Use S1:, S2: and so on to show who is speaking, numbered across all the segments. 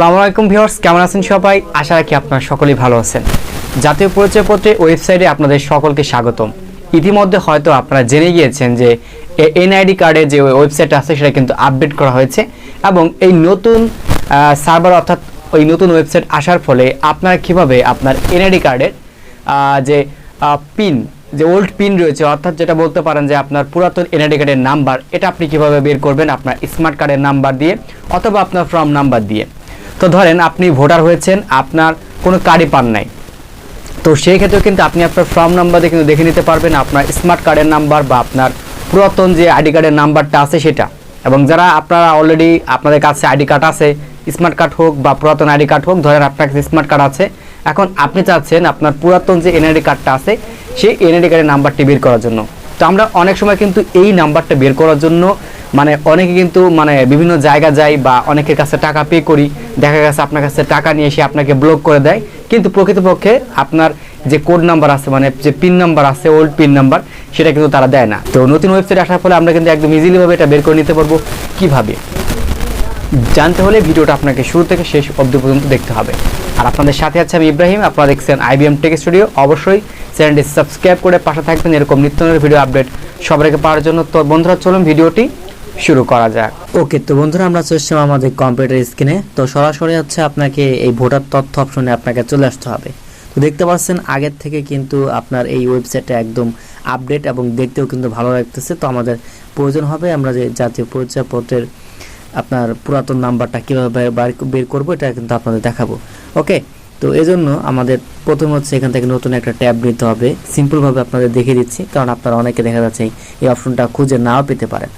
S1: আসসালামু আলাইকুম ভিউয়ার্স, কেমন আছেন সবাই? আশা রাখি আপনারা সকলেই ভালো আছেন। জাতীয় পরিচয়পত্রের ওয়েবসাইটে আপনাদের সকলকে স্বাগতম। ইতিমধ্যে হয়তো আপনারা জেনে গিয়েছেন যে এনআইডি কার্ডের যে ওয়েবসাইট আছে সেটা কিন্তু আপডেট করা হয়েছে এবং এই নতুন সার্ভার অর্থাৎ ওই নতুন ওয়েবসাইট আসার ফলে আপনারা কিভাবে আপনার এনআইডি কার্ডের যে পিন যে ওল্ড পিন রয়েছে অর্থাৎ যেটা বলতে পারেন যে আপনার পুরাতন এনআইডি কার্ডের নাম্বার, এটা আপনি কিভাবে বের করবেন আপনার স্মার্ট কার্ডের নাম্বার দিয়ে অথবা আপনার ফর্ম নাম্বার দিয়ে। তো ধরেন আপনি ভোটার হয়েছেন, আপনার কোনো কার্ডই পান নাই, তো সেই ক্ষেত্রেও কিন্তু আপনি আপনার ফর্ম নাম্বার দিয়ে কিন্তু দেখে নিতে পারবেন আপনার স্মার্ট কার্ডের নাম্বার বা আপনার পুরাতন যে আইডি কার্ডের নাম্বারটা আছে সেটা। এবং যারা আপনারা অলরেডি আপনাদের কাছে আইডি কার্ড আছে, স্মার্ট কার্ড হোক বা পুরাতন আইডি কার্ড হোক, ধরেন আপনার কাছে স্মার্ট কার্ড আছে, এখন আপনি চাচ্ছেন আপনার পুরাতন যে এনআইডি কার্ডটা আছে সেই এনআইডি কার্ডের নাম্বারটি বের করার জন্য। তো আমরা অনেক সময় কিন্তু এই নাম্বারটা বের করার জন্য অনেকে কিন্তু বিভিন্ন জায়গা যাই বা অনেকের কাছে টাকা পে করি, দেখা গেছে আপনার কাছে টাকা নিয়ে এসে আপনাকে ব্লক করে দেয়, কিন্তু প্রকৃতপক্ষে আপনার যে কোড নাম্বার আছে যে পিন নাম্বার আছে, ওল্ড পিন নাম্বার, সেটা কিন্তু তারা দেয় না। তো নতুন ওয়েবসাইট আসার ফলে আমরা কিন্তু একদম ইজিলিভাবে এটা বের করে নিতে পারবো। কিভাবে জানতে হলে ভিডিওটা আপনাকে শুরু থেকে শেষ অবধি পর্যন্ত দেখতে হবে। আর আপনাদের সাথে আছে আমি ইব্রাহিম, আপনারা দেখছেন IBM টেক স্টুডিও। অবশ্যই চ্যানেলটি সাবস্ক্রাইব করে পাশে থাকবেন এরকম নিত্য নতুন ভিডিও আপডেট সবার আগে পাওয়ার জন্য। তো বন্ধুরা চলুন ভিডিওটি শুরু করা যাক। ওকে, তো বন্ধুরা আমরা চলে এসেছি আমাদের কম্পিউটার স্ক্রিনে। তো সরাসরি আপনাকে এই ভোটার তথ্য অপশনে আপনাকে চলে আসতে হবে। তো দেখতে পাচ্ছেন আগের থেকে কিন্তু আপনার এই ওয়েবসাইটটা একদম আপডেট এবং দেখতেও কিন্তু ভালো লাগতেছে। তো আমাদের প্রয়োজন হবে আমরা যে জাতীয় পরিচয়পত্রের আপনার পুরাতন নাম্বারটা কীভাবে বের করবো এটা কিন্তু আপনাদের দেখাবো। ওকে, তো এজন্য আমাদের প্রথমে এখান থেকে নতুন একটা ট্যাব নিতে হবে। সিম্পলভাবে আপনাদের দেখিয়ে দিচ্ছি, কারণ আপনারা অনেকে দেখা যাচ্ছে এই অপশনটা খুঁজে নাও পেতে পারেন।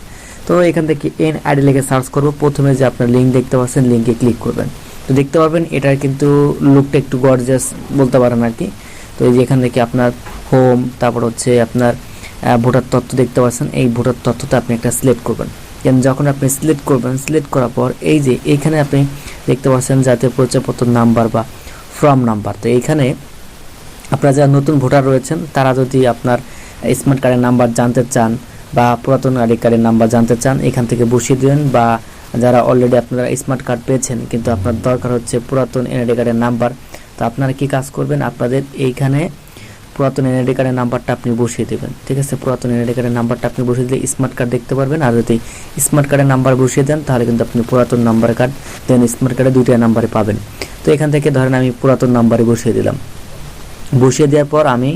S1: তো এখান থেকে এনআইডি লিখে সার্চ করব। প্রথমে যে আপনার লিঙ্ক দেখতে পাচ্ছেন, লিঙ্কে ক্লিক করবেন। তো দেখতে পারবেন এটার কিন্তু লুকটা একটু গর্জিয়াস বলতে পারেন আর কি। তো এই যে এখান থেকে আপনার হোম, তারপর আপনার ভোটার তথ্য দেখতে পাচ্ছেন, এই ভোটার তথ্যটা আপনি একটা সিলেক্ট করবেন। যখন আপনি সিলেক্ট করবেন, সিলেক্ট করার পর এই যে এইখানে আপনি দেখতে পাচ্ছেন জাতীয় পরিচয়পত্র নাম্বার বা ফর্ম নাম্বার। তো এইখানে আপনারা যারা নতুন ভোটার রয়েছেন তারা যদি আপনার স্মার্ট কার্ডের নাম্বার জানতে চান বা পুরাতন আইডি কার্ডের নাম্বার জানতে চান, এখান থেকে বসিয়ে দেবেন। বা যারা অলরেডি আপনারা স্মার্ট কার্ড পেয়েছেন কিন্তু আপনার দরকার হচ্ছে পুরাতন এনআইডি কার্ডের নাম্বার, তো আপনারা কি কাজ করবেন, আপনাদের এইখানে পুরাতন এনআইডি কার্ডের নাম্বারটা আপনি বসিয়ে দেবেন। ঠিক আছে, পুরাতন এনআইডি কার্ডের নাম্বারটা আপনি বসিয়ে দিলে স্মার্ট কার্ড দেখতে পারবেন। আর যদি স্মার্ট কার্ডের নাম্বার বসিয়ে দেন তাহলে কিন্তু আপনি পুরাতন নাম্বার কার্ড দেন স্মার্ট কার্ডে দুইটা নাম্বারে পাবেন। তো এখান থেকে ধরেন আমি পুরাতন নাম্বারে বসিয়ে দিলাম। বসিয়ে দেওয়ার পর আমি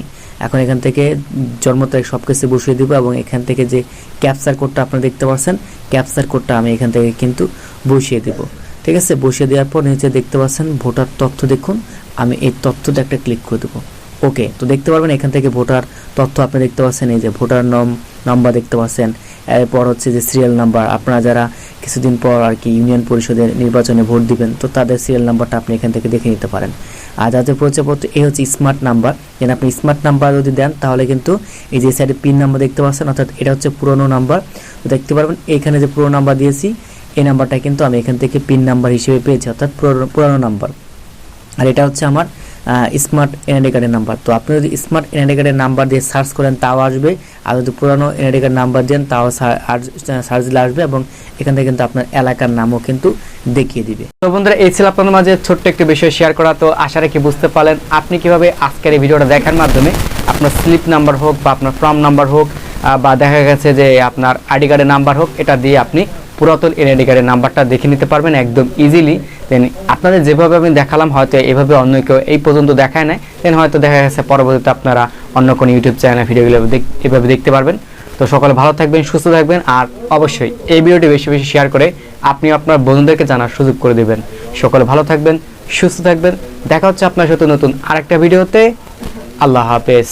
S1: এখন এখান থেকে জন্ম তারিখ সব কিছু বসিয়ে দিব এবং এখান থেকে যে ক্যাপচার কোডটা আপনারা দেখতে পাচ্ছেন, ক্যাপচার কোডটা আমি এখান থেকে কিন্তু বসিয়ে দেব। ঠিক আছে, বসিয়ে দেওয়ার পর নিচে দেখতে পাচ্ছেন ভোটার তথ্য, দেখুন আমি এই তথ্যটা একটা ক্লিক করে দেবো। ওকে, তো দেখতে পারবেন এখান থেকে ভোটার তথ্য আপনি দেখতে পাচ্ছেন, এই যে ভোটার নাম্বার দেখতে পাচ্ছেন, এরপর যে সিরিয়াল নাম্বার। আপনারা যারা কিছুদিন পর আর কি ইউনিয়ন পরিষদের নির্বাচনে ভোট দিবেন তো তাদের সিরিয়াল নাম্বারটা আপনি এখান থেকে দেখে নিতে পারেন। আর জাতীয় পরিচয়পত্র এই স্মার্ট নাম্বার, যেন আপনি স্মার্ট নাম্বার যদি দেন তাহলে কিন্তু এই যে সাইডে পিন নাম্বার দেখতে পাচ্ছেন, অর্থাৎ এটা পুরনো নাম্বার। তো দেখতে পারবেন এখানে যে পুরনো নাম্বার দিয়েছি এই নাম্বারটা কিন্তু আমি এখান থেকে পিন নাম্বার হিসেবে পেয়েছি, অর্থাৎ পুরনো নাম্বার। আর এটা আমার স্মার্ট এনআইডি কার্ডের নাম্বার। তো আপনি যদি স্মার্ট এনআইডি কার্ডের নাম্বার দিয়ে সার্চ করেন তাও আসবে, আর যদি পুরানো এনআইডি কার্ড নাম্বার দেন তাও সার্চ দিলে আসবে এবং এখান থেকে কিন্তু আপনার এলাকার নামও কিন্তু দেখিয়ে দিবে। তো বন্ধুরা এই ছিল আপনাদের মাঝে ছোট্ট একটি বিষয় শেয়ার করা। তো আশা রাখি বুঝতে পারলেন আপনি কিভাবে আজকের এই ভিডিওটা দেখার মাধ্যমে আপনার স্লিপ নাম্বার হোক বা আপনার ফর্ম নাম্বার হোক বা দেখা গেছে যে আপনার আইডি কার্ডের নাম্বার হোক, এটা দিয়ে আপনি পুরাতন এনআইডি কার্ডের নাম্বারটা দেখে নিতে পারবেন একদম ইজিলি। দেন আপনাদের যেভাবে আমি দেখালাম হয়তো এইভাবে অন্য কেউ এই পর্যন্ত দেখায় নাই, দেন হয়তো দেখা গেছে পরবর্তীতে আপনারা অন্য কোনো ইউটিউব চ্যানেলে ভিডিওগুলো এভাবে দেখতে পারবেন। তো সকলে ভালো থাকবেন, সুস্থ থাকবেন, আর অবশ্যই এই ভিডিওটি বেশি বেশি শেয়ার করে আপনি আপনার বন্ধুদেরকে জানার সুযোগ করে দেবেন। সকলে ভালো থাকবেন, সুস্থ থাকবেন, দেখা হচ্ছে আপনার সাথে নতুন আরেকটা ভিডিওতে। আল্লাহ হাফেজ।